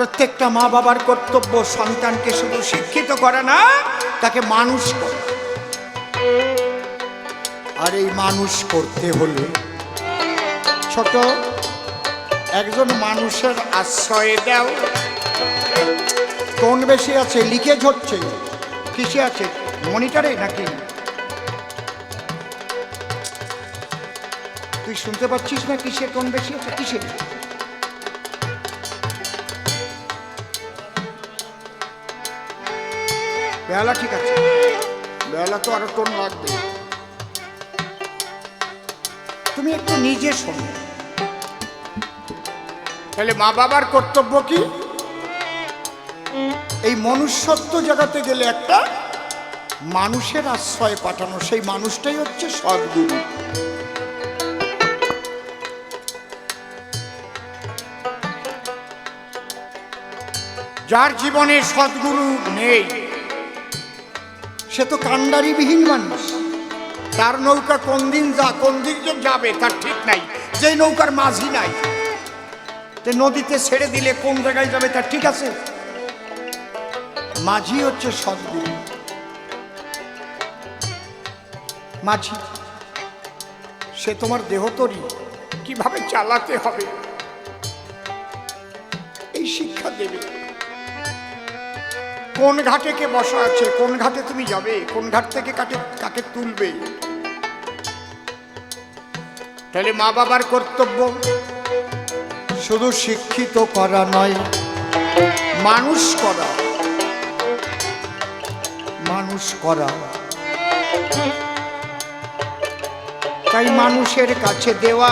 প্রত্যেকটা মা বাবার কর্তব্য সন্তানকে শুধু শিক্ষিত করে না, তাকে মানুষ করে। আর এই মানুষ করতে হলে ছোট একজন মানুষের আশ্রয় দাও। কোন বেশি আছে? লিকেজ হচ্ছে। কিসে আছে? মনিটরে নাকি? তুই শুনতে পাচ্ছিস না? কিসে কোন বেশি আছে? কিসে? বেলা ঠিক আছে, বেলা তো আরো টোন লাগবে। তুমি একটু নিজে শোনো। তাহলে মা বাবার কর্তব্য কি? এই মনুষ্যত্ব জগতে গেলে একটা মানুষের আশ্রয় পাঠানো। সেই মানুষটাই হচ্ছে সদ্গুরু। যার জীবনে সদ্গুরু নেই সে তো কাণ্ডারিবিহীন মানুষ। তার নৌকা কোন দিন কোন দিক যাবে তার ঠিক নাই। যে নৌকার মাঝি নাই, নদীতে ছেড়ে দিলে কোন জায়গায় যাবে তার ঠিক আছে? মাঝি হচ্ছে সদ্গুরু। মাঝি সে তোমার দেহতরি কিভাবে চালাতে হবে এই শিক্ষা দেবে। কোন ঘাটে কে বসা আছে, কোন ঘাটে তুমি যাবে, কোন ঘাট থেকে কাকে তুলবে। তাহলে মা বাবার কর্তব্য শুধু শিক্ষিত করা নয়, মানুষ করা। মানুষ করা। তাই মানুষের কাছে দেওয়া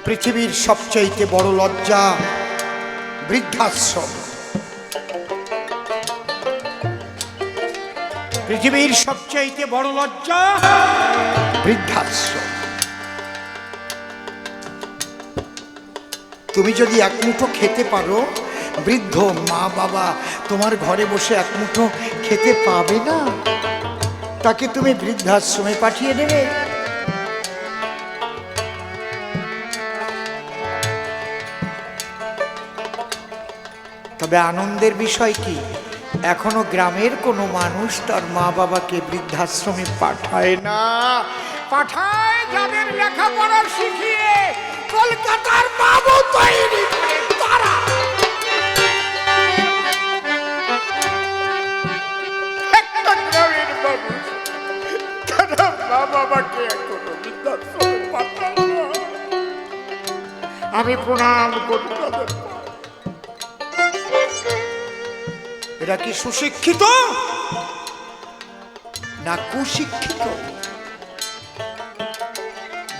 পৃথিবীর সবচেয়ে বড় লজ্জা বৃদ্ধাশ্রম। পৃথিবীর সবচেয়ে বড় লজ্জা বৃদ্ধাশ্রম। তুমি যদি এক মুঠো খেতে পারো, বৃদ্ধ মা বাবা তোমার ঘরে বসে এক মুঠো খেতে পাবে না, তাকে তুমি বৃদ্ধাশ্রমে পাঠিয়ে দেবে। তবে আনন্দের বিষয় কি, এখনো গ্রামের কোনো মানুষ তার মা বাবাকে বৃদ্ধাশ্রমে পাঠায় না। পাঠায় যাদের লেখাপড়া শিখিয়ে কলকাতার বাবু তৈরি করে তারা। একটা গ্রামের মানুষ তারা মা বাবাকে এখনো বৃদ্ধাশ্রমে পাঠায় না। আমি প্রণাম করি তাদের। এরা কি সুশিক্ষিত না কুশিক্ষিত?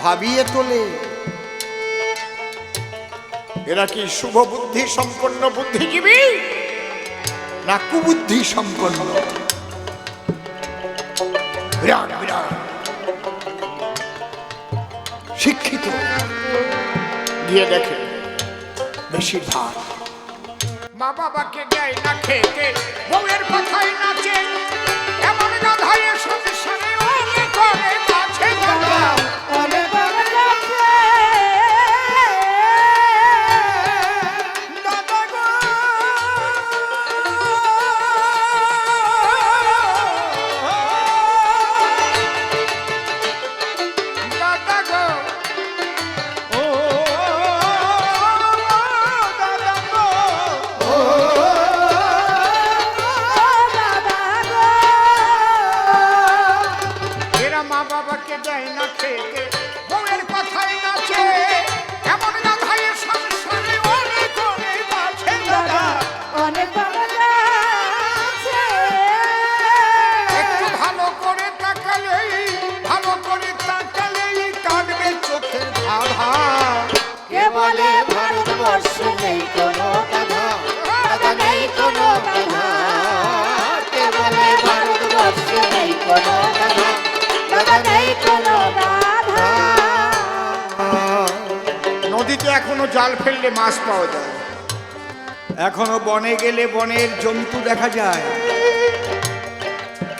ভাবিয়ে তোলে। এরা কি শুভ বুদ্ধি সম্পন্ন বুদ্ধিজীবী না কুবুদ্ধি সম্পন্ন? বিরাট বিরাট শিক্ষিত গিয়ে দেখে বেশিরভাগ মা বাবাকে দেয় না খেতে, বউয়ের কথাই নাচে, এমন গাধায় সংসারে অনেক করে আছে দাদা। নদীতে এখনো জাল ফেললে মাছ পাওয়া যায়, এখনো বনে গেলে বনের জন্তু দেখা যায়,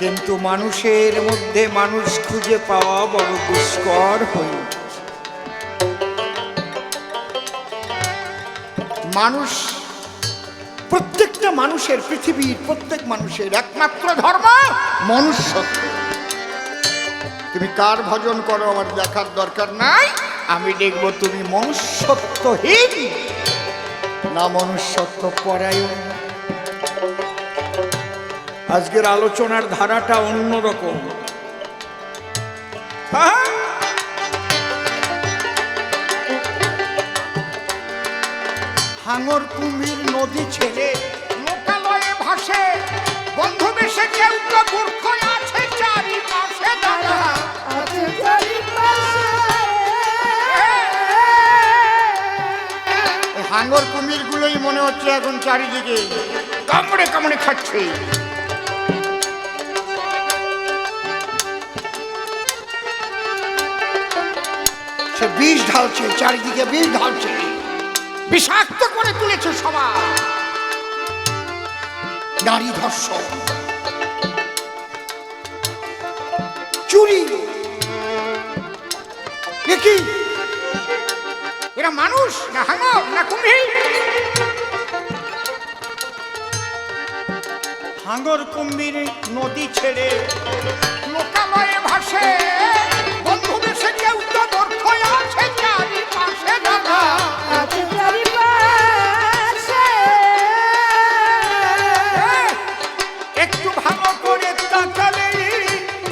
কিন্তু মানুষের মধ্যে মানুষ খুঁজে পাওয়া বড় দুষ্কর হয়ে। মানুষ, প্রত্যেকটা মানুষের, পৃথিবীর প্রত্যেক মানুষের একমাত্র ধর্ম মনুষ্যত্ব। তুমি কার ভজন করো আমার দেখার দরকার নাই, আমি দেখব তুমি মনুষ্যত্বহীন না মনুষ্যত্ব পরায়ণ। আজকের আলোচনার ধারাটা অন্যরকম। হাঙর কুমির নদী ছেড়ে লোকালয়ে ভাসে, বন্ধু বেশে কেউ তো মূর্খ আছে চারিপাশে। দাদা হাঙর কুমির গুলোই মনে হচ্ছে এখন চারিদিকে কামড়ে কামড়ে খাচ্ছে। সে বিষ ঢালছে, চারিদিকে বিষ ঢালছে, বিষাক্ত করে তুলেছে সবাই। নারী ধর্ষণ, চুরি, কি এরা মানুষ না হাঙর না কুমির? হাঙর কুমির নদী ছেড়ে লোকালয়ে ভাসে, বন্ধু বেশে কেউ তো মূর্খ আছে চারিপাশে। দাদা একটু ভালো করে তাকালেই,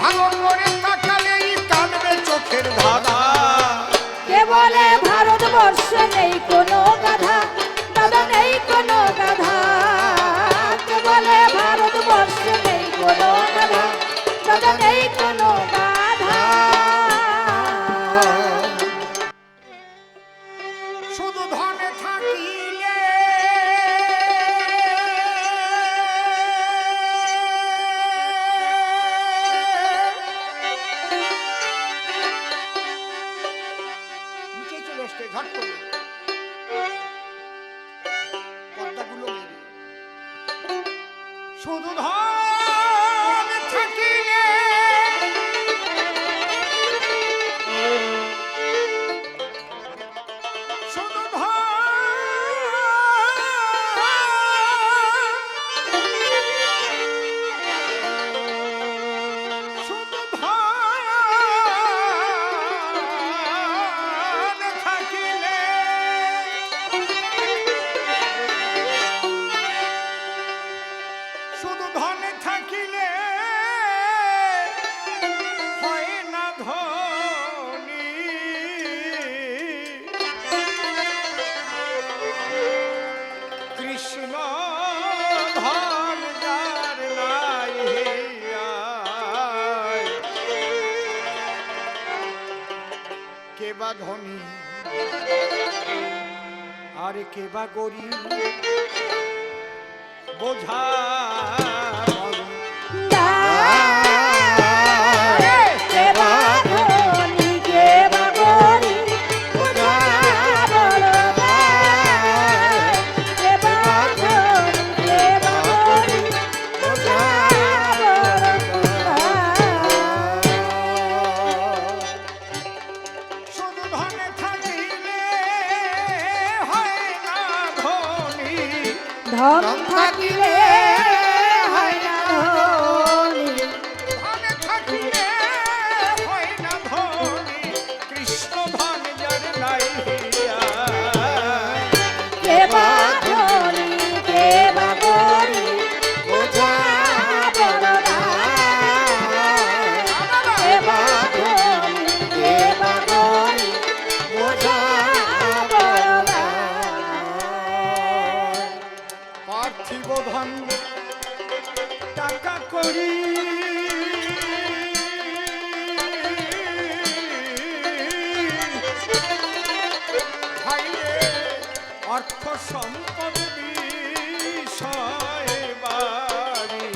ভালো করে তাকালেই কাঁদবে চোখের ধারা। কে বলে ভারতবর্ষে নেই কোনো গাধা, দাদা নেই কোনো গাধা। কে বলে ভারতবর্ষে নেই কোনো গাধা, দাদা নেই কোনো গাধা। শুধু ধনে থাকিলে নিচে চলে আসতে ঝট করে পর্দাগুলো মেরে। শুধু ধন থাকিলে শুধু শুধু ধন থাকিলে শুধু ধনে থাকিলে হয় না ধনী। কৃষ্ণ ধন যার নাই হিয়ায়, কে বা ধনী আর কে বা গরিব বোঝা কে বা ধনী, কে বা গরিব, বোঝা বড় দায়। কে বা ধনী, কে বা গরিব, বোঝা বড় দায়। শুধু ধনে থাকিলে হয় না ধনী, ধন থাকিলে হয় না ধনী। ধনে থাকিলে হয় না ধনী। কৃষ্ণ ধন যার নাই হিয়ায়, কে বা ধনী, কে বা গরিব, বোঝা বড় দায়। কে বা ধনী, কে বা গরিব, বোঝা বড় দায়। পার্থিব ধন টাকা করি হাইরে অর্থ সম্পদ বিষয় বাড়ি,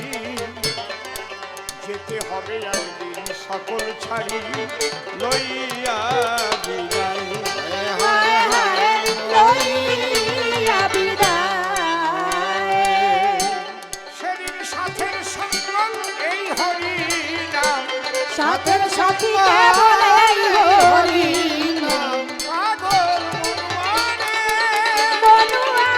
যেতে হবে একদিন সকল ছাড়ি লইয়া বিদায়। হায় হায় লইয়া বিদায়। সেদিন সাথের সঙ্গম এই হরি নাম, সাথের সাথী কেবল এই হরি নাম। পাগল মনুয়ারে মনুয়া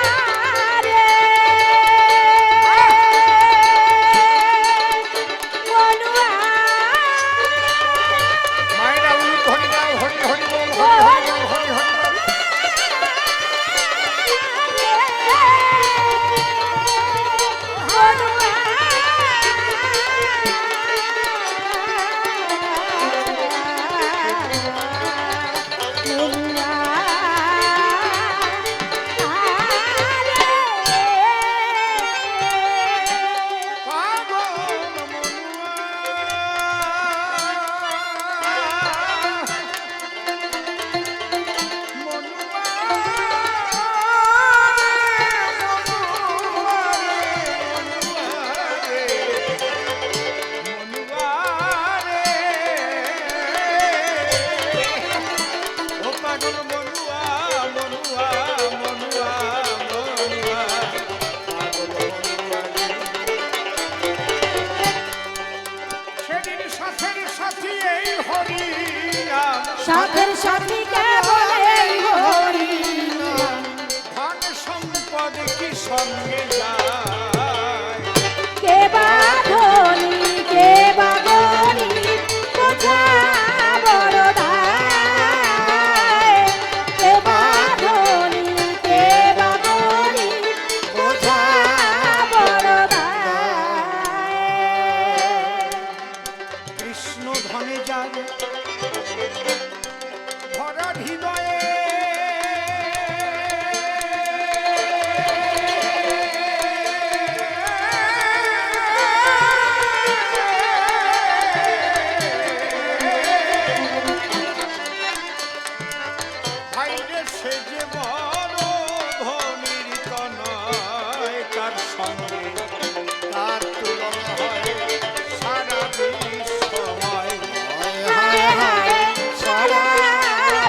পাগল মনুয়া মনুয়া মনুয়া মনুয়া পাগল মনুয়া রে। সেদিন সাথের সাথী এই হরি নাম, সাথের সাথী কে বলে হরি নাম। ধন সম্পদ কি সঙ্গে যায়, কে বা ধনী কে বা গরিব বোঝা বড় দায়। কে বা ধনী কে বা গরিব বোঝা বড় দায়। কৃষ্ণ ধনে যার ভরা হৃদয়ে, ভাইরে সে যে বড় ধনীর তনয়, তার সঙ্গে তার তুলনা হয় সারা বিশ্বময়। হায় হায় সারা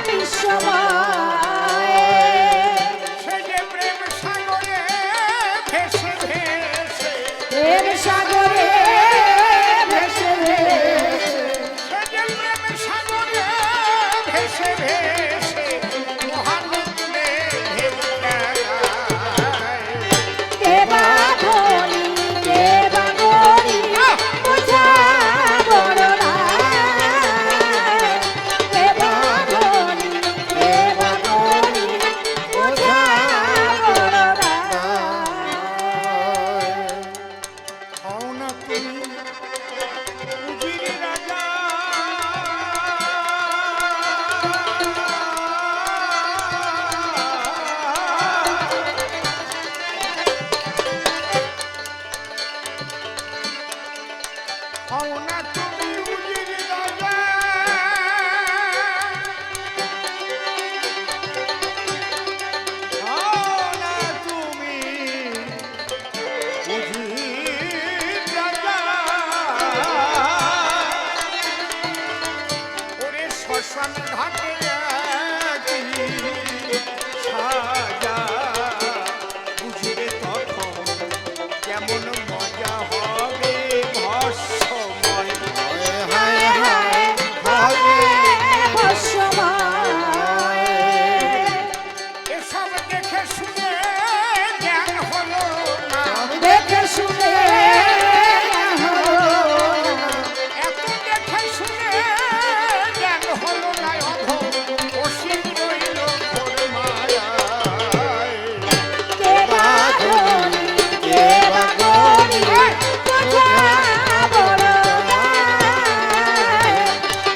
বিশ্বময়। সে যে প্রেম সাগরে ভেসে ভেসে, প্রেম সাগরে ভেসে ভেসে সে যে প্রেম সাগরে ভেসে ভেসে মহানন্দে ঢেউ খেলায়। কে বা ধনী কে বা গরিব বোঝা বড় দায়। কে বা ধনী কে বা গরিব বোঝা বড় দায়। হও না তুমি উজির রাজা, হও না তুমি উজির রাজা, হও না তুমি উজির রাজা। ওরে শ্মশান ঘাটে একই সাজা, বুঝিরে তখন কেমন মজা হবে ভস্মময়। হায় হায় হবে ভস্মময়। এসব দেখে শুনে জ্ঞান হলো না, দেখে শুনে এত দেখে শুনে জ্ঞান হলো না, অধম অসীম রইল ঘোর মায়ায়। কে বা ধনী কে বা গরিব বোঝা বড় দায়।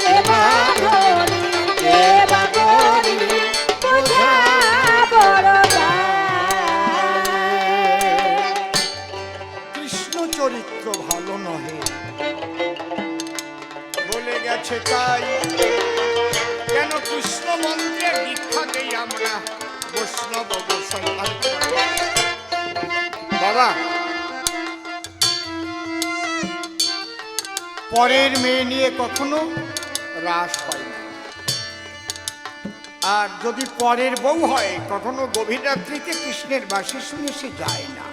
কে বা ধনী কে বা গরিব বোঝা বড় দায়। কৃষ্ণ চরিত্র ভালো নহে বলে গেছে তাই, কেন কৃষ্ণ মন্ত্রের দীক্ষা দেই আমরা বৈষ্ণব গোসাই। বাবা, পরের মেয়ে নিয়ে কখনো রাস হয় না, আর যদি পরের বউ হয় কখনো গভীর রাত্রিতে কৃষ্ণের বাঁশি শুনে সে যায় না।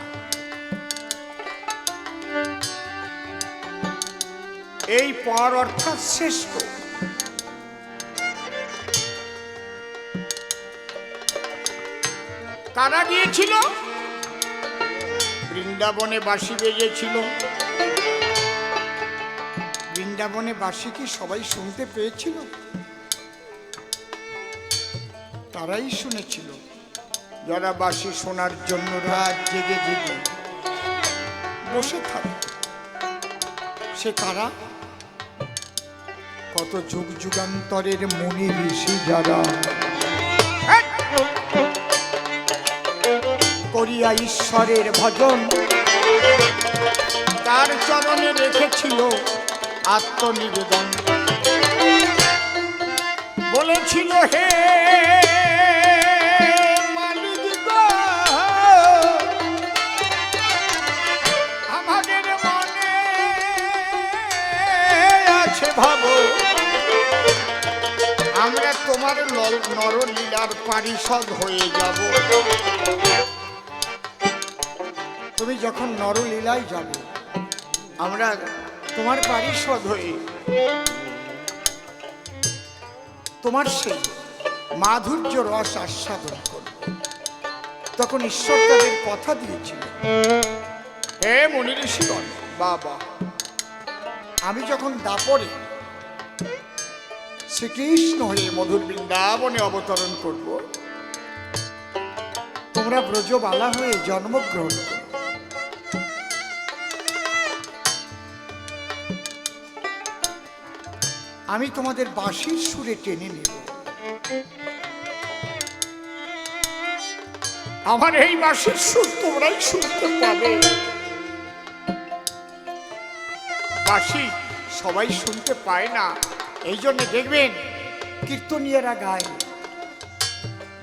এই পর অর্থাৎ শ্রেষ্ঠ। কারা গিয়েছিল? বৃন্দাবনে বাঁশি বেজেছিল। বৃন্দাবনে বাঁশি কি সবাই শুনতে পেয়েছিল? তারাই শুনেছিল যারা বাঁশি শোনার জন্য রাত জেগে জেগে বসে থাকে। সে কারা? কত যুগ যুগান্তরের মুনি ঋষি যারা করিয়া ঈশ্বরের ভজন তার চরণে রেখেছিল আত্মনিবেদন। বলেছিল, হে মালিক গো, আমাদের মনে আছে ভাবো, আমরা তোমার তোমার নরলীলার পারিষদ হয়ে যাব। তুমি যখন নরলীলায় যাবে, আমরা তোমার পারিষদ হয়ে তোমার সেই মাধুর্য রস আস্বাদন করব। তখন ঈশ্বর তাদের কথা দিয়েছিল, হে মুনি ঋষিগণ, বাবা আমি যখন দাপরে শ্রীকৃষ্ণ হয়ে মধুর বৃন্দাবনে অবতরণ করব, তোমরা ব্রজবালা হয়ে জন্মগ্রহণ করো। আমি তোমাদের বাঁশির সুরে টেনে নেব। আমার এই বাঁশির সুর তোমরাই শুনতে পাবে। বাঁশি সবাই শুনতে পায় না, এই জন্য দেখবেন কীর্তনীয়রা গায়,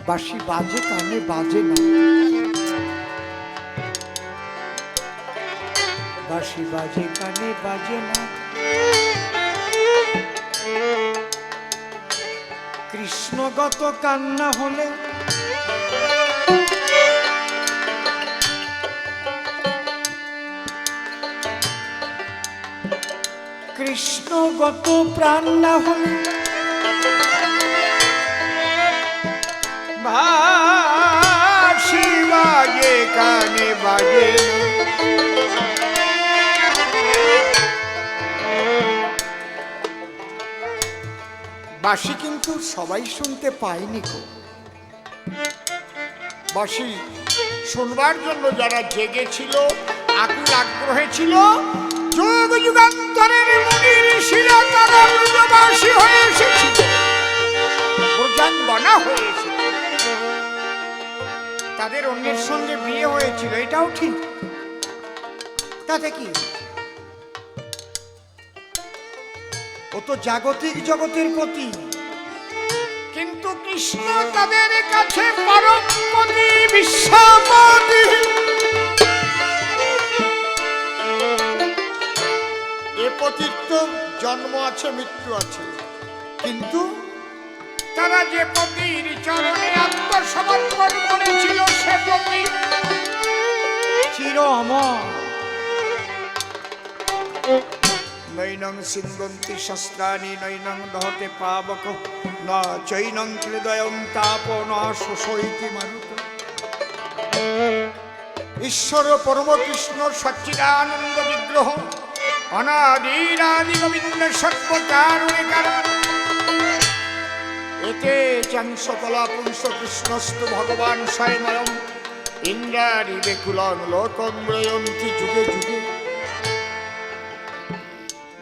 বাঁশি বাজে কানে বাজে না, বাঁশি বাজে কানে বাজে না। কৃষ্ণগত কান্না হলে কৃষ্ণগত প্রাণ না হলে বাঁশি বাজে কানে বাজে না। বাঁশি কিন্তু সবাই শুনতে পায়নি গো। বাঁশি শুনবার জন্য যারা জেগেছিল, আকুল আগ্রহে ছিল, যুগ যুগান্তরের মুনি ঋষিরা তারা ব্রজবাসী হয়ে এসেছিল, ব্রজাঙ্গনা হয়ে এসেছিল। তাদের অন্যের সঙ্গে বিয়ে হয়েছিল, এটাও ঠিক, তাতে কি? ও তো জাগতিক জগতের পতি, কিন্তু কৃষ্ণ তাদের কাছে পরমপতি, বিশ্বপতি। এ পতির তো জন্ম আছে, মৃত্যু আছে, কিন্তু তারা যে পতির চরণে আত্মসমর্পণ করেছিল সে পতি চির অমর। নৈনং সিন্দন্তি শস্ত্রাণি নৈনং দহতে পাবক না চৈনং হৃদয়ং তাপ না শোষয়তি মারুত। ঈশ্বর পরম কৃষ্ণ সচ্চিদানন্দ বিগ্রহ অনাদিরাদি গোবিন্দ সর্বকারণে কারণ এতে চাংসকলা পুংস কৃষ্ণস্তু ভগবান স্বয়ং ইন্দ্রারি বেকুলং লোকং ব্রয়ন্তি যুগে যুগে।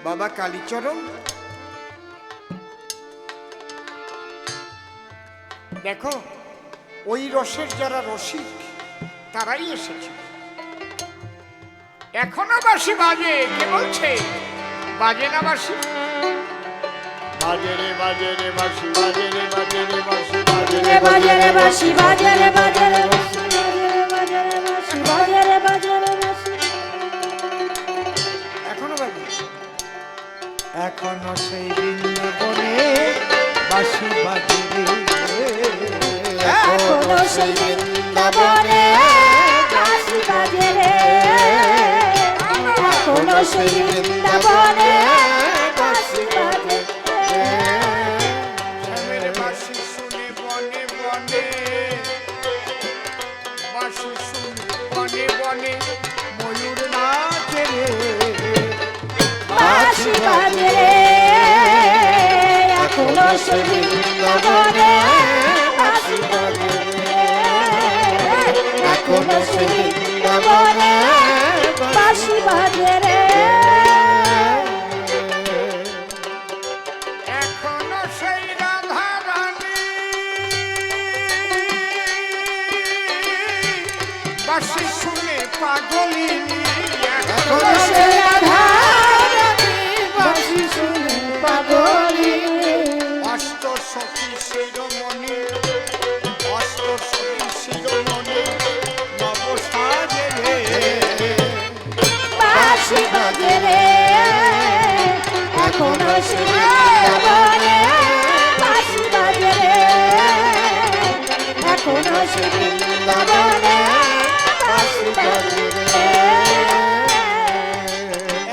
বাবা কালীচরণ দেখো, ওই রসের যারা রসিক তারাই এসেছে। এখনো বাঁশি বাজে, কে বলছে বাজে না বাঁশি? বাজে রে বাজে রে বাঁশি, বাজে রে বাজে রে বাঁশি, বাজে রে বাজে রে বাঁশি, বাজে রে বাজে রে বাঁশি, বাজে রে বাঁশি, বাজে রে বাজে রে বাঁশি। এখনো বাজে, এখনো সেই বৃন্দাবনে বাঁশি বাজে রে, এখনো সেই বৃন্দাবনে বাঁশি বাজে রে, এখনো সেই বৃন্দাবনে বাঁশি বাজে রে। শ্যামের বাঁশি শুনে বনে বনে, বাঁশি শুনে বনে বনে ময়ূর নাচে রে, বাঁশি বাজে রে, এখনো সেই বৃন্দাবনে বাঁশি বাজে রে, এখনো সেই বৃন্দাবনে বাঁশি বাজে রে। এখনো সেই রাধা রানী বাঁশি শুনে পাগলিনী, এখনো সেই রাধা রানী বাঁশি শুনে পাগলিনী। অষ্ট সখী শিরোমণি, অষ্ট সখী শিরোমণি নব সাজে রে, বাঁশি বাজে রে, এখনো সেই বৃন্দাবনে বাঁশি বাজে রে, সে বৃন্দাবনে বাঁশি বাজে রে।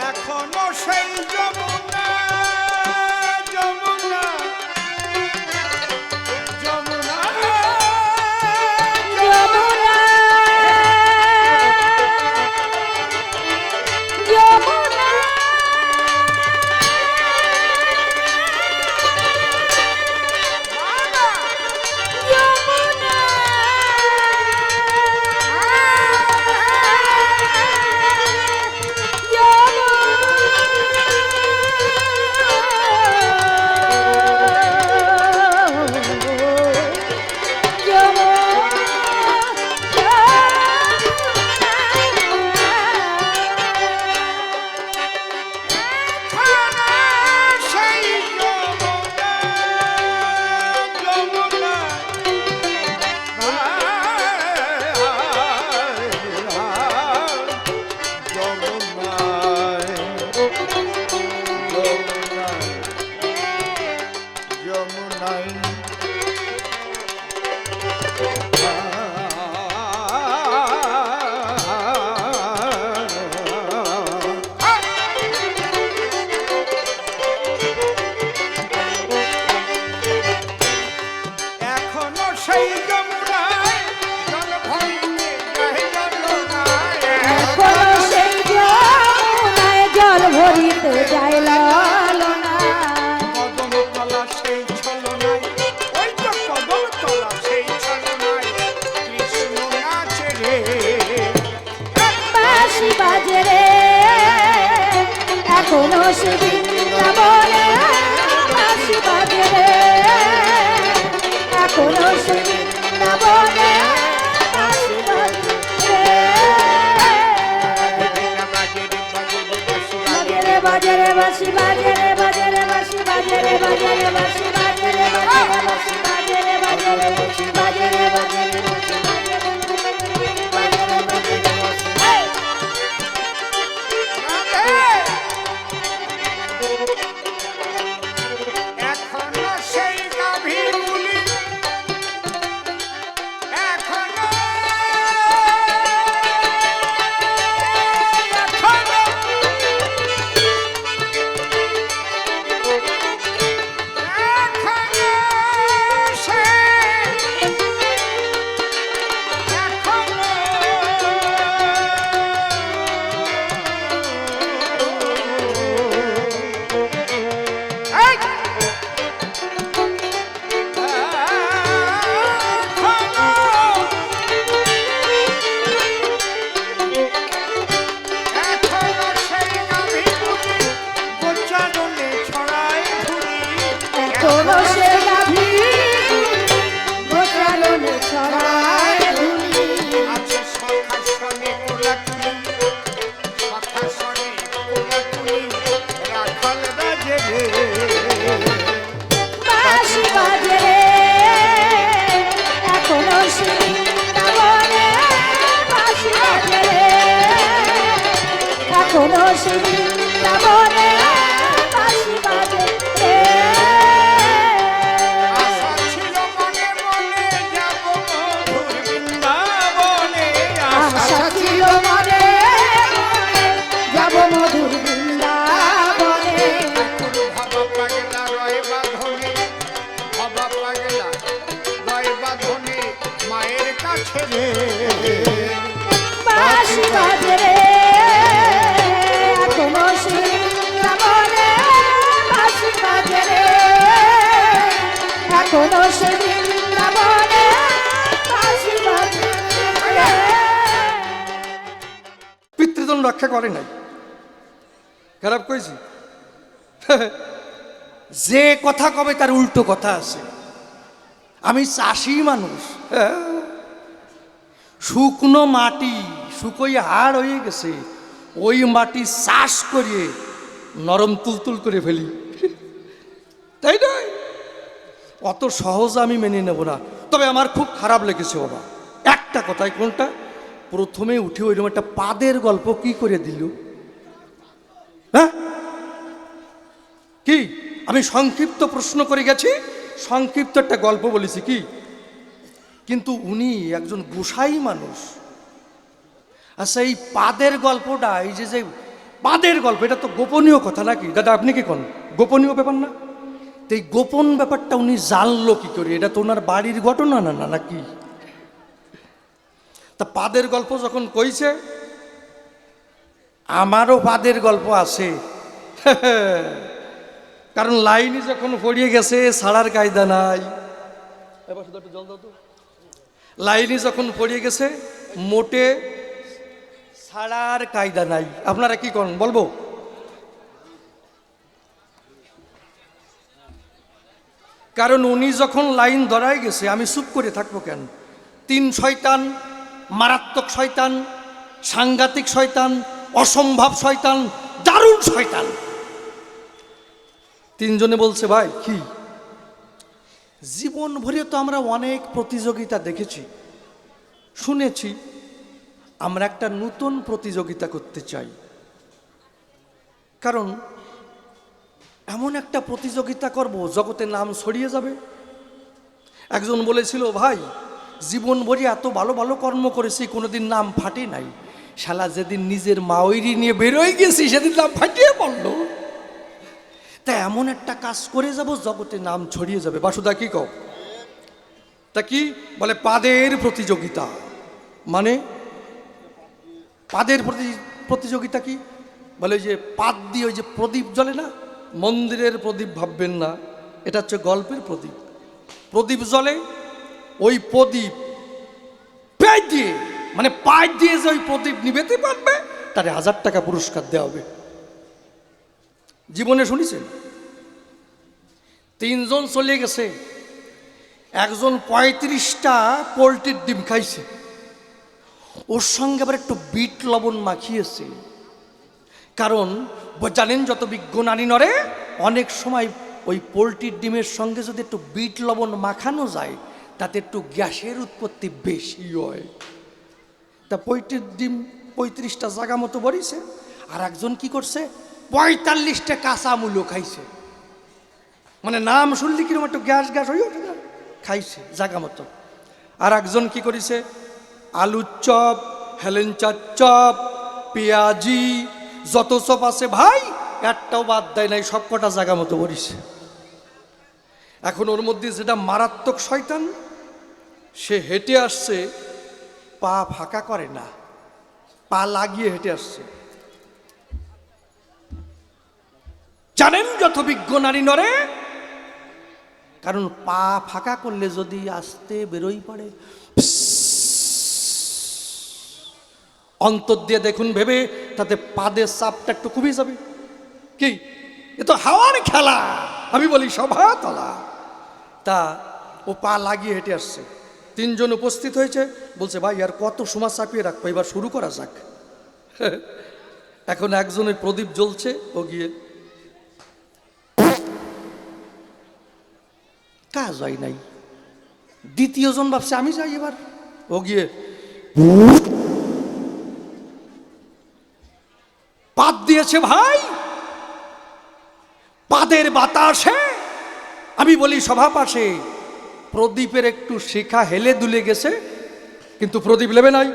এখনো সেই যমুনা যমুনা যমুনা যমুনা যমুনা যমুনা সেই যমুনা যমুনা যমুনায় এখনো সেই যমুনায় জল ভরিতে যায় যমুনায় এখনো সেই যমুনায় জল ভরিতে যায় লালনা। কদম তলা সেই ছলনায় ওই তো কদম তলা সেই ছলনায় কৃষ্ণ নাচে রে বাঁশি বাজে রে এখনো সে বৃন্দাবনে বাঁশি বাজে রে এখনো সে বৃন্দাবনে বাঁশি বাজে রে। বাজে রে বাঁশি বাজে রে বাজে রে বাঁশি বাজে রে বাজে রে বাঁশি বাজে রে বাজে রে বাঁশি বাজে রে বাজে রে বাঁশি বাজে রে বাজে রে বাঁশি বাজে রে বাজে রে বাজে রে এই! এখনো সেই গাভীগুলি এখনো এখনো সে গাভী গোচারণে ছড়ায় ধুলি। আছে সখা সনে কোলাকুলি সখা সনে কোলাকুলি রাখাল বাজে রে বাঁশি বাজে রে এখনো সে বৃন্দাবনে বাঁশি বাজে রে এখনো সে বৃন্দাবনে বাঁশি বাজে রে। আশা ছিল মনে মনে যাব মধুর বৃন্দাবনে আশা ছিল মনে মনে যাব মধুর বৃন্দাবনে। ভাবা পাগলা রয় বাঁধনে ভাবা পাগলা রয় বাঁধনে মায়ের কাছে রে বাঁশি বাজে রে এখনো সে বৃন্দাবনে বাঁশি বাজে রে এখনো সে বৃন্দাবনে বাঁশি বাজে রে। পিতৃজন রক্ষা করে নাই, খারাপ কইছি? যে কথা কবে তার উল্টো কথা আছে। আমি চাষি মানুষ, শুকনো মাটি শুকোই হাড় হয়ে গেছে, ওই মাটি চাষ করিয়ে নরম তুলতুল করে ফেলি, তাই নয়? অত সহজ আমি মেনে নেব না। তবে আমার খুব খারাপ লেগেছে বাবা একটা কথাই। কোনটা? প্রথমে উঠে ওইরকম একটা পাদের গল্প কি করে দিল। হ্যাঁ কি আমি সংক্ষিপ্ত প্রশ্ন করে গেছি, সংক্ষিপ্ত একটা গল্প বলেছি। কি কিন্তু উনি একজন গোসাই মানুষ। আচ্ছা, এই পাদের গল্পটা, এই যে যে পাদের গল্প, এটা তো গোপনীয় কথা নাকি দাদা? আপনি কি কোন গোপনীয় ব্যাপার না? তো এই গোপন ব্যাপারটা উনি জানলো কি করে? এটা তো ওনার বাড়ির ঘটনা না না নাকি? তা পাদের গল্প যখন কইছে, আমারও পাদের গল্প আছে। কারণ লাইনে যখন পড়িয়ে গেছে ছাড়ার কায়দা নাই। লাইনে যখন পড়িয়ে গেছে মোটে ছাড়ার কায়দা নাই। আপনারা কি করেন বলবো? কারণ উনি যখন লাইন ধরাই গেছে, আমি চুপ করে থাকবো কেন? 3 শয়তান, মারাত্মক শয়তান, সাংঘাতিক শয়তান, অসম্ভব শয়তান, দারুণ শয়তান, 3 জনে বলছে, ভাই কি জীবন ভরে তো আমরা অনেক প্রতিযোগিতা দেখেছি, শুনেছি, আমরা একটা নতুন প্রতিযোগিতা করতে চাই। কারণ এমন একটা প্রতিযোগিতা করব জগতে নাম ছড়িয়ে যাবে। একজন বলেছিল, ভাই জীবন ভরে এত ভালো ভালো কর্ম করেছি, কোনোদিন নাম ফাটে নাই, শালা যেদিন নিজের মাওইরি নিয়ে বেরোয় গেছি সেদিন নাম ফাটিয়ে পড়লো। তা এমন একটা কাজ করে যাব জগতে নাম ছড়িয়ে যাবে। বাসুদা কি কও? তা কি বলে? পাদের প্রতিযোগিতা। মানে পাদের প্রতিযোগিতা কি বলে? ওই যে পাদ দিয়ে ওই যে প্রদীপ জ্বলে না, মন্দিরের প্রদীপ ভাববেন না, এটা হচ্ছে গল্পের প্রদীপ। প্রদীপ জ্বলে, ওই প্রদীপ পায়ে দিয়ে, মানে পায়ে দিয়ে যে ওই প্রদীপ নিবেতে পারবে তারে 1000 টাকা পুরস্কার দেওয়া হবে। জীবনে শুনেছেন? 3 জন চলে গেছে, একজন 35টা পোলট্রির ডিম খাইছে, ওর সঙ্গে আবার একটু বিট লবণ মাখিয়েছে। কারণ জানেন, যত বিজ্ঞ নারী নরে, অনেক সময় ওই পোলট্রির ডিমের সঙ্গে যদি একটু বিট লবণ মাখানো যায় তাতে একটু গ্যাসের উৎপত্তি বেশি হয়। তা পোলট্রির ডিম 35টা জায়গা মতো বড়িছে। আর একজন কি করছে, 45টা কাঁচা মূলো খাইছে। মানে নাম শুনলি কিরকম একটু গ্যাস গ্যাস হয়ে ওঠে না, খাইছে জায়গা মতো। আর একজন কি করেছে, আলুর চপ, হেলেঞ্চার চপ, পেঁয়াজি, যত চপ আছে ভাই একটাও বাদ দেয় নাই, সব কটা জায়গা মতো বলিছে। এখন ওর মধ্যে যেটা মারাত্মক শয়তান, সে হেঁটে আসছে, পা ফাঁকা করে না, পা লাগিয়ে হেঁটে আসছে। জানেন যত বিজ্ঞ নারী নরে, কারণ পা ফাঁকা করলে যদি আসতে বেরোই পড়ে, অন্তর দিয়ে দেখুন ভেবে, তাতে পাদের চাপটা একটু কমে যাবে। কি এ তো হাওয়ার খেলা, আমি বলি সভাতলা। তা ও পা লাগিয়ে হেঁটে আসছে, 3 জন উপস্থিত হয়েছে, বলছে ভাই আর কত সময় চাপিয়ে রাখবো, এবার শুরু করা যাক। এখন একজনের প্রদীপ জ্বলছে, ও গিয়ে কাজ হয় নাই। দ্বিতীয় জন ভাবছে আমি যাই, এবার ও গিয়ে পাদ দিয়েছে। ভাই পাদের বাতাসে, আমি বলি সভা পাশে, প্রদীপের একটু শিখা হেলে দুলে গেছে, কিন্তু প্রদীপ লেবে নাই।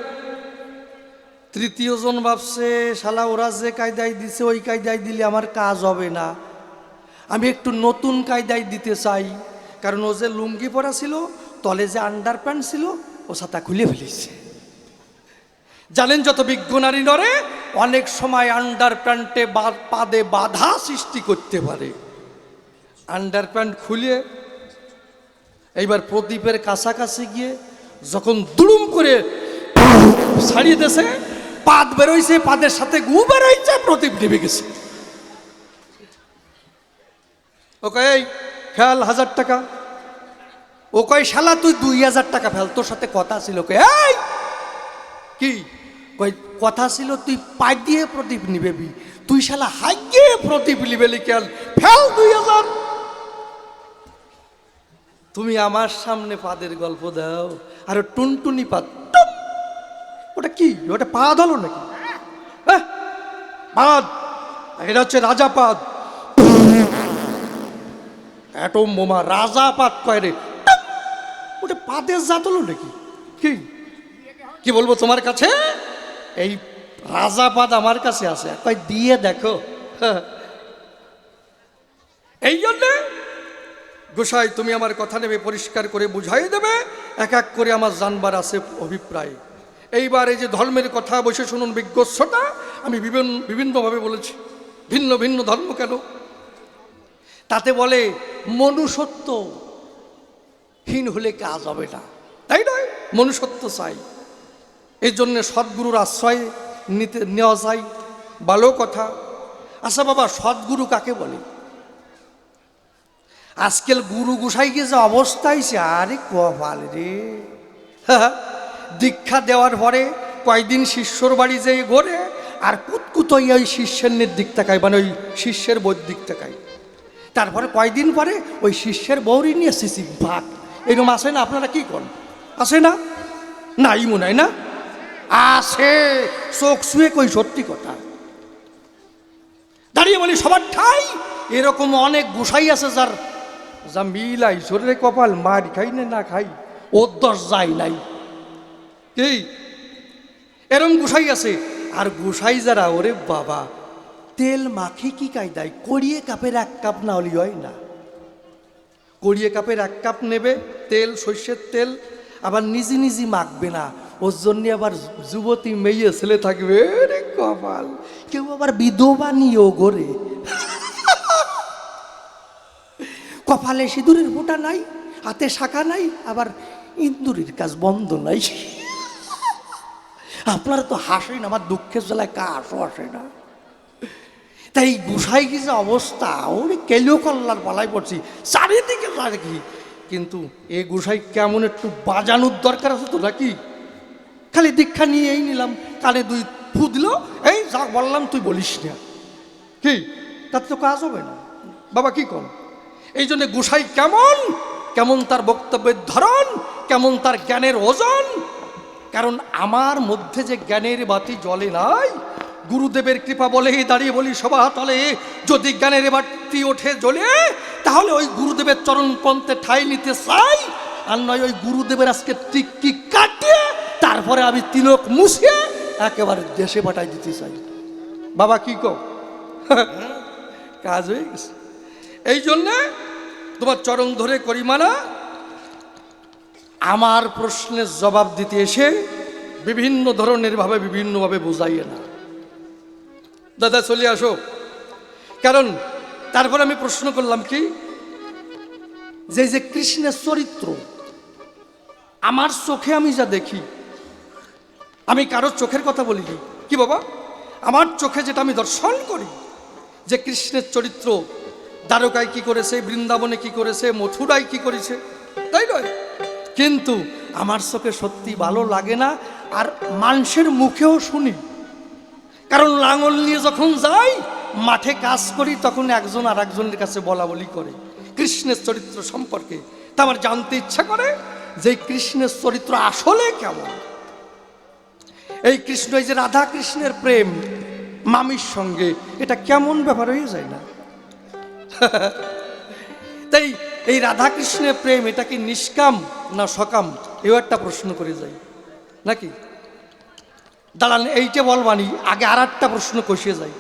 তৃতীয় জন ভাবছে শালা ওরা যে কায়দায় দিছে ওই কায়দায় দিলে আমার কাজ হবে না, আমি একটু নতুন কায়দায় দিতে চাই। কারণ ও যে লুঙ্গি পরা ছিল, তলে যে আন্ডার প্যান্ট ছিল, ও ছাতা খুলে ফেলেছে। জানেন যত বিজ্ঞ নারী নরে, অনেক সময় আন্ডার প্যান্টে পাদে বাধা সৃষ্টি করতে পারে। আন্ডার প্যান্ট খুলে এইবার প্রদীপের কাছাকাছি গিয়ে যখন দুড়ুম করে ছাড়িয়ে দিয়েছে, পাদ বেরোইছে, পাদের সাথে গু বেরোইছে, প্রদীপ নেমে গেছে। ওকে এই ফেল 1000 টাকা। ও কয় শালা তুই 2000 টাকা ফেল, তোর সাথে কথা ছিল। এই কি কই কথা ছিল, তুই পাই দিয়ে প্রদীপ নিবেবি, তুই শালা হাইয়ে প্রদীপ নিবে লিখেল, ফেল 2000। তুমি আমার সামনে পাদের গল্প দাও, আর টুনটুনি পাদ, ওটা কি, ওটা পাদ হলো নাকি? পাদ, এটা হচ্ছে রাজা পাদ, অ্যাটম বোমা রাজা পাদ কয় রে। ওটা পাদের জাত হলো নাকি? কি কি বলবো তোমার কাছে? এই রাজাপাদ আমার কাছে আছে, কই দিয়ে দেখো। এই জন্যে গোসাই তুমি আমার কথা নেবে, পরিষ্কার করে বুঝাই দেবে, এক এক করে আমার জানবার আছে অভিপ্রায়। এইবার এই যে ধর্মের কথা বসে শুনুন বিজ্ঞ শ্রোতা, আমি বিভিন্নভাবে বলেছি। ভিন্ন ভিন্ন ধর্ম কেন? তাতে বলে মনুষ্যত্ব হীন হলে কাজ হবে না, তাই নয়? মনুষ্যত্ব চাই, এই জন্যে সদ্গুরুর আশ্রয় নেওয়া যায়, ভালো কথা। আচ্ছা বাবা, সদ্গুরু কাকে বলে? আজকাল গুরু গোসাইকে যে অবস্থা হয়েছে, আরে কপাল রে। দীক্ষা দেওয়ার পরে কয়েকদিন শিষ্যর বাড়ি যেয়ে ঘোরে, আর কুতকুতই ওই শিষ্যের দিক তাকায়, মানে ওই শিষ্যের বই দিক তাকায়। তারপরে কয়েকদিন পরে ওই শিষ্যের বৌরি নিয়ে সিসি ভাগ, এরকম আসে না? আপনারা কি করেন? আসে না? নাই মনে হয় না? আসে, চোখ শুয়ে কই, সত্যি কথা। দাঁড়িয়ে বলি সবার ঠাই। এরকম অনেক গোসাই আছে যার যা মিলাই শরীরে কপাল, মার খাই না খাই, ওর দশ যায় নাই। কি এরম গোসাই আছে। আর গোসাই যারা, ওরে বাবা, তেল মাখি কি কায়দায়, কড়িয়ে কাপের 1 কাপ না হলে হয় না। কড়িয়ে কাপের 1 কাপ নেবে তেল, সর্ষের তেল, আবার নিজে নিজে মাখবে না, ওর জন্য আবার যুবতী মেয়ে ছেলে থাকবে, রে কপাল। কেউ আবার বিধবা নিয়েও গড়ে, কপালে সিঁদুরের ফোঁটা নাই, হাতে শাখা নাই, আবার ইন্দুরের কাজ বন্ধ নাই। আপনারা তো হাসেন, আমার দুঃখের জ্বালায় কাশও আসে না। তাই গোসাই কি যে অবস্থা, ওরে কেলিও কল্লার পালায় পড়ছি চারিদিকে কি। কিন্তু এ গোসাই কেমন একটু বাজানোর দরকার আছে তো নাকি? খালি দীক্ষা নিয়েই নিলাম, কানে 2 ফু দিল, এই যা বললাম তুই বলিস না, কি তাতে তো কাজ হবে না। বাবা কি কম? এই জন্য গোসাই কেমন কেমন তার বক্তব্যের ধরন, কেমন তার জ্ঞানের ওজন। কারণ আমার মধ্যে যে জ্ঞানের বাতি জ্বলে নাই, গুরুদেবের কৃপা বলেই দাঁড়িয়ে বলি সভা তলে, যদি জ্ঞানের বাতি ওঠে জ্বলে, তাহলে ওই গুরুদেবের চরণ পন্থে ঠাই নিতে চাই, আর নয় ওই গুরুদেবের আজকে টিক্কি কাটিয়ে তারপরে আমি তিলক মুছিয়ে একেবারে দেশে পাঠাই দিতে চাই। বাবা কি কও? কাজ হয়ে গেছে। এই জন্যে তোমার চরণ ধরে করি মানা। আমার প্রশ্নের জবাব দিতে এসে বিভিন্ন ধরনের ভাবে বিভিন্নভাবে বুঝাইয়ে না, দাদা চলে আসো। কারণ তারপর আমি প্রশ্ন করলাম কি, যে কৃষ্ণের চরিত্র আমার চোখে আমি যা দেখি, আমি কারোর চোখের কথা বলিনি, কি বাবা, আমার চোখে যেটা আমি দর্শন করি, যে কৃষ্ণের চরিত্র দ্বারকায় কি করেছে, বৃন্দাবনে কি করেছে, মথুরায় কি করেছে, তাই নয়? কিন্তু আমার চোখে সত্যি ভালো লাগে না, আর মানুষের মুখেও শুনি। কারণ লাঙল নিয়ে যখন যাই, মাঠে কাজ করি, তখন একজন আর একজনের কাছে বলা বলি করে কৃষ্ণের চরিত্র সম্পর্কে। তা আমার জানতে ইচ্ছা করে যে কৃষ্ণের চরিত্র আসলে কেমন। এই কৃষ্ণ, এই যে রাধা কৃষ্ণের প্রেম মামির সঙ্গে, এটা কেমন ব্যাপার হয়ে যায় না? তাই এই রাধা কৃষ্ণের প্রেম, এটা কি নিষ্কাম না সকাম, এও একটা প্রশ্ন করে যাই নাকি? দাঁড়ান, এইটা বলবানি, আগে আর একটা প্রশ্ন কষিয়ে যাই।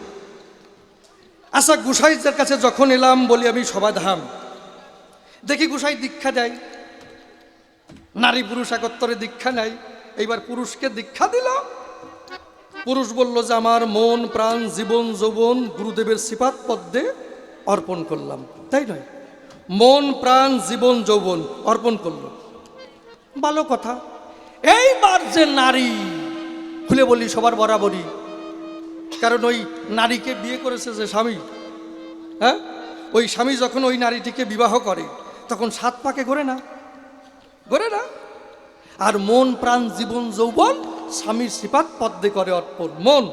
আচ্ছা, গোসাইদের কাছে যখন এলাম, বলি আমি সমাধান, দেখি গোসাই দীক্ষা দেয়, নারী পুরুষ একত্রে দীক্ষা নেয়। এইবার পুরুষকে দীক্ষা দিল, পুরুষ বলল যে আমার মন প্রাণ জীবন যৌবন গুরুদেবের সিফাত পদ্মে অর্পণ করলাম, তাই নয়? মন প্রাণ জীবন যৌবন অর্পণ করলো, ভালো কথা। এইবার যে নারী, খুলে বলি সবার বরাবরই, কারণ ওই নারীকে বিয়ে করেছে যে স্বামী, হ্যাঁ, ওই স্বামী যখন ওই নারীটিকে বিবাহ করে, তখন 7 পাকে ঘোরে না, ঘোরে না। আর মন প্রাণ জীবন যৌবন স্বামীর সিফাত পদ্মে করে অর্পণ মন।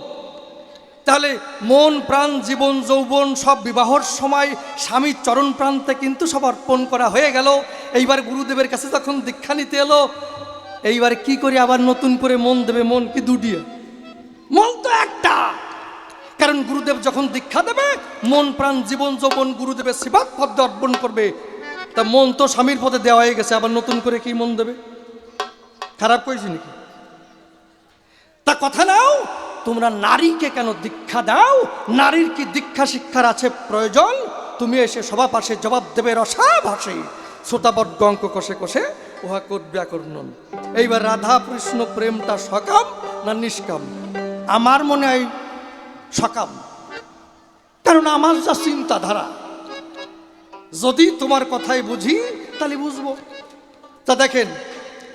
তাহলে মন প্রাণ জীবন যৌবন সব বিবাহর সময় স্বামীর চরণ প্রান্তে কিন্তু সব অর্পণ করা হয়ে গেল। এইবার গুরুদেবের কাছে যখন দীক্ষা নিতে এলো, এইবার কি করে আবার নতুন করে মন দেবে? মন কি দুটিয়ে? মন তো একটা। কারণ গুরুদেব যখন দীক্ষা দেবে, মন প্রাণ জীবন যৌবন গুরুদেবের সিফাত পদ্মে অর্পণ করবে। তা মন তো স্বামীর পথে দেওয়া হয়ে গেছে, আবার নতুন করে কি মন দেবে? খারাপ করেছি নাকি? তা কথা নাও, তোমরা নারীকে কেন দীক্ষা দাও? নারীর কি দীক্ষা শিক্ষার আছে প্রয়োজন? তুমি এসে সভা পাশে জবাব দেবে রসাভাসে, শ্রোতাবর্গ অঙ্ক কষে কষে উহা করবে আকর্ণন। এইবার রাধা কৃষ্ণ প্রেমটা সকাম না নিষ্কাম? আমার মনে হয় সকাম, কারণ আমার যা চিন্তাধারা, যদি তোমার কথাই বুঝি তাহলে বুঝবো। তা দেখেন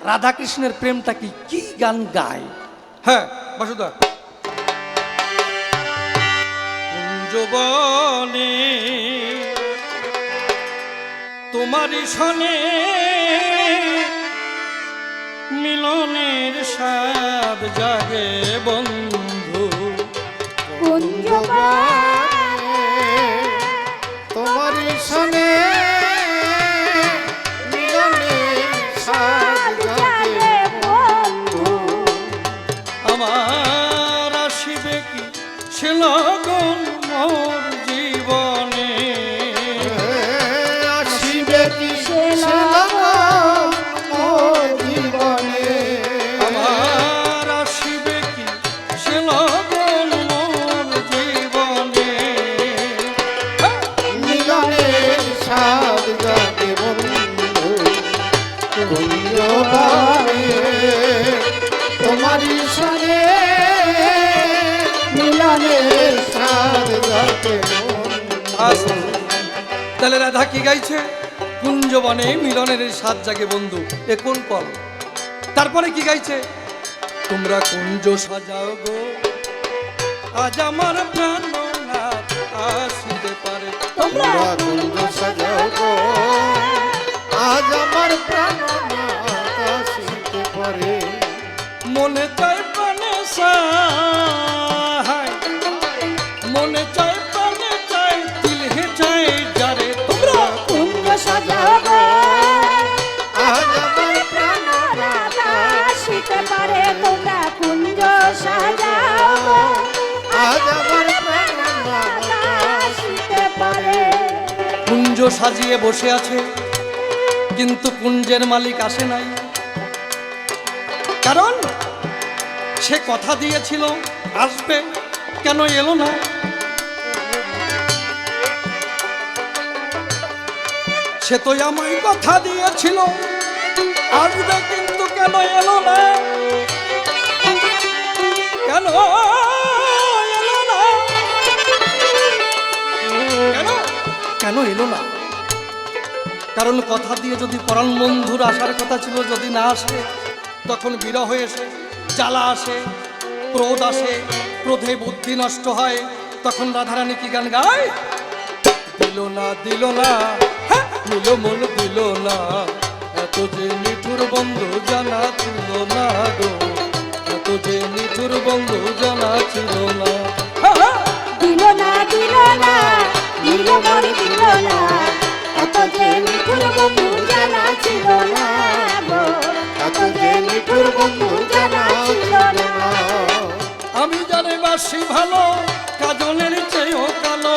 রাধা কৃষ্ণের প্রেমটা কি গান গায়। হ্যাঁ বাসুদা, কুঞ্জবনে তোমারই সনে মিলনের স্বাদ জাগে বন্ধু, তোমারই সনে মিলনের স্বাদ জাগে বন্ধু। আমার আসিবে কি সে লগন মোর জীবনে, আসিবে কি সে লগন মোর জীবনে। আমার আসিবে কি সে লগন মোর জীবনে, মিলনের স্বাদ জাগে বন্ধু, কুঞ্জবনে তোমারই সনে মিলনের স্বাদ জাগে বন্ধু। তাহলে রাধা কি গাইছে? কুঞ্জবনে মিলনের স্বাদ জাগে বন্ধু, এ কোন পল? তারপরে কি গাইছে? তোমরা কুঞ্জ সাজাও গো আজ আমার প্রাণনাথ আসিতে পারে, তোমরা কুঞ্জ সাজাও গো আজ আমার প্রাণনাথ আসিতে পারে। মনে চাই প্রাণে চাই, মনে চাই প্রাণে চাই, দিলে চাই যারে। তোমরা কুঞ্জ সাজাও গো আজ আমার প্রাণনাথ আসিতে পারে, তোমরা কুঞ্জ সাজাও গো আজ আমার প্রাণনাথ আসিতে পারে। কুঞ্জ সাজিয়ে বসে আছে, কিন্তু কুঞ্জের মালিক আসে নাই। কারণ সে কথা দিয়েছিল আসবে, কেন এলো না? সে তো আমায় কথা দিয়েছিল আসবে, কিন্তু কেন এলো না? কেন এলো না? কেন কেন এলো না? কারণ কথা দিয়ে যদি পরাণ বন্ধুর আসার কথা ছিল, যদি না আসে তখন বিরহ এসে জ্বালা আসে, ক্রোধ আসে, ক্রোধে বুদ্ধি নষ্ট হয়। তখন রাধারানী কি গান গায়? দিল না দিল না, হ্যাঁ, দিল মন দিল না, এত যে মিঠুর বন্ধু জানা ছিল না গো, এত যে মিঠুর বন্ধু জানা ছিল না। দিল না দিল না, দিল মন দিল না, এত যে মিঠুর বন্ধু জানা ছিল না গো, এত যে মিঠুর বন্ধু জানা ছিল না। আমি জানে বাসি ভালো কাজলের চেয়েও কালো,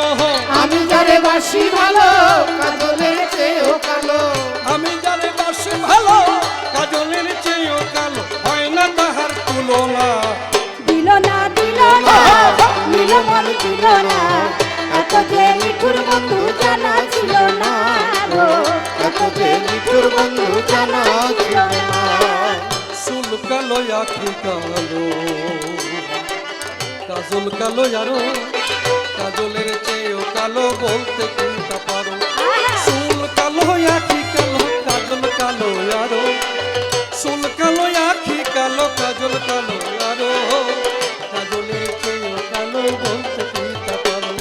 আমি যারে বাসি ভালো কাজলের চেয়েও কালো, আমি জানে বাসি ভালো কাজলের চেয়েও কালো, হয় না তাহার তুলনা। দিল না দিল না, দিল মন দিল না, এত যে মিঠুর বন্ধু জানা ছিল না গো, এত যে মিঠুর বন্ধু জানা ছিল না। চুল কালো আখি কালো, কাজল কালো আরো, কাজলের চেয়েও কালো বলতে কোনটা পারো? চুল কালো আখি কালো, কাজল কালো আরো, চুল কালো আখি কালো, কাজল কালো আরো, কাজলের চেয়েও কালো বলতে কোনটা পারো?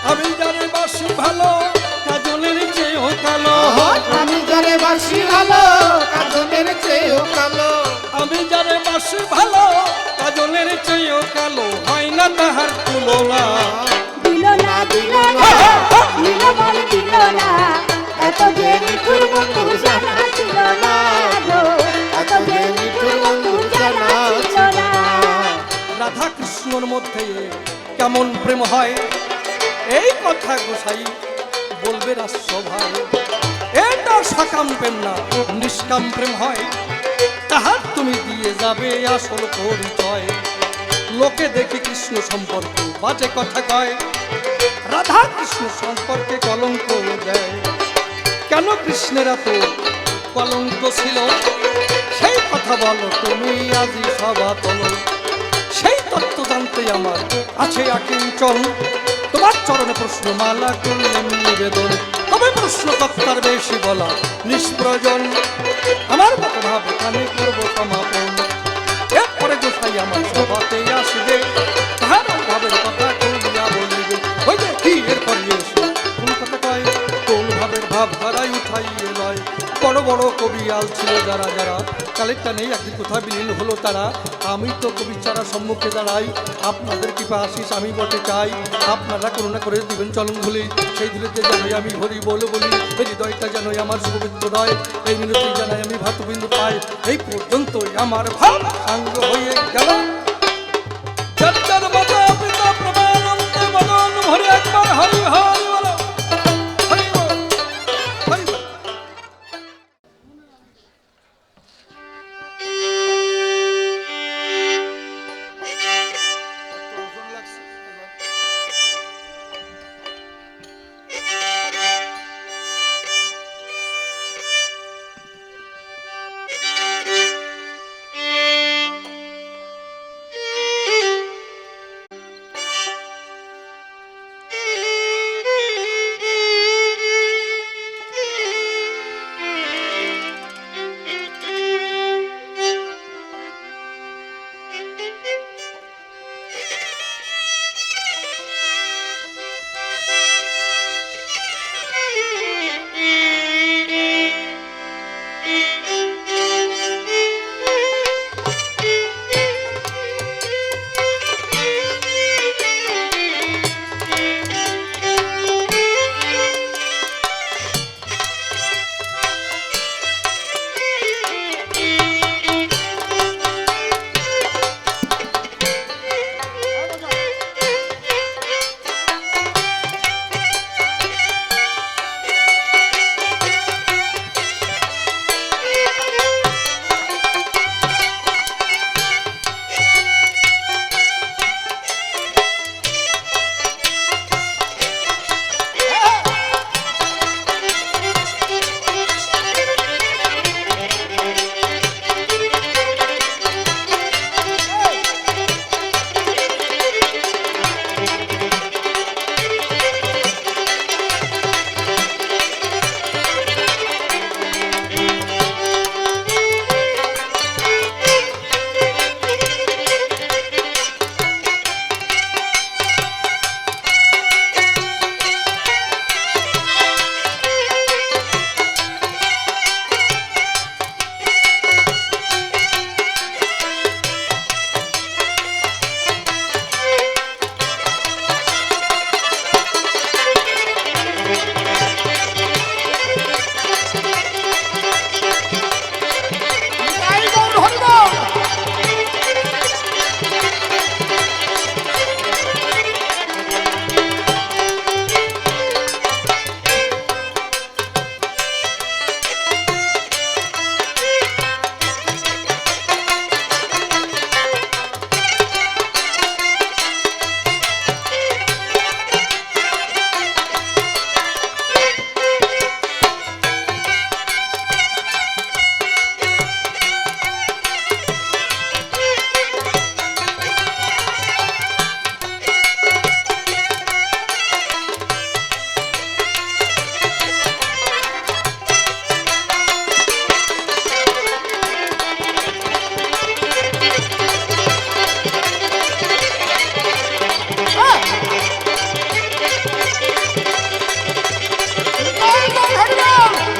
আমি জানি বাসি ভালো কাজলের চেয়েও কালো, আমি যারে বাসি ভালো কাজলের চেয়েও কালো, আমি জানি বাসি ভালো কাজলের চেয়েও কালো, হয় না তাহার তুলনা। দিল না দিল না, দিল মন দিল না, এত যে মিঠুর বন্ধু জানা ছিল না গো, এত যে মিঠুর বন্ধু জানা ছিল না। রাধা কৃষ্ণর মধ্যে কেমন প্রেম হয়, এই কথা গোসাই বলবে রাষ্ট্র ভাই। এটা সকাম প্রেম না, নিষ্কাম প্রেম হয়। তাহার তুমি দিয়ে যাবে আসল পরিচয়। লোকে দেখে কৃষ্ণ সম্পর্কে বাজে কথা কয়, রাধা কৃষ্ণ সম্পর্কে কলঙ্ক দেয়। কেন কৃষ্ণের এত কলঙ্ক ছিল, সেই কথা বলো তুমি আজি সবাতল। সেই তত্ত্ব জানতে আমার আছে আকিঞ্চন, তোমার চরণে প্রশ্নমালা করলেন নিবেদন। তবে প্রশ্নকর্তার বেশি বলা নিষ্প্রয়োজন, আমার মতো ভাবে কানে করবো সমাপন। এরপরে গোসাই আমার সভাতে আসবে, তাহার ভাবের কথা কইয়া বলিবে। ওই যে কি এরপরে এসে কোন কথা কয়, কোন ভাবের ভাব ধারাই উঠাইয়ে লয়। বড় বড় কবি আল ছিল যারা যারা, কালেরটা নেই একদিন কোথায় বিলীন হলো তারা। আমি তো কবি চারা সম্মুখে দাঁড়াই, আপনাদের কৃপা আশিস আমি বটে চাই। আপনারা করুণা করে দিবেন চলন ভুলি, সেই দিলেতে জানাই আমি হরি বলে বলি। এই হৃদয়টা জানাই আমার শুভবিন্দু নয়, এই মিনতি জানাই আমি ভাতবিন্দু পাই। এই পর্যন্তই আমার ভাব সাঙ্গ হয়ে গেল। ভরে একবার হরি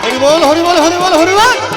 হরি বলো, হরি বল, হরি বল। হরি বল হরি বল হরি বল হরি বল।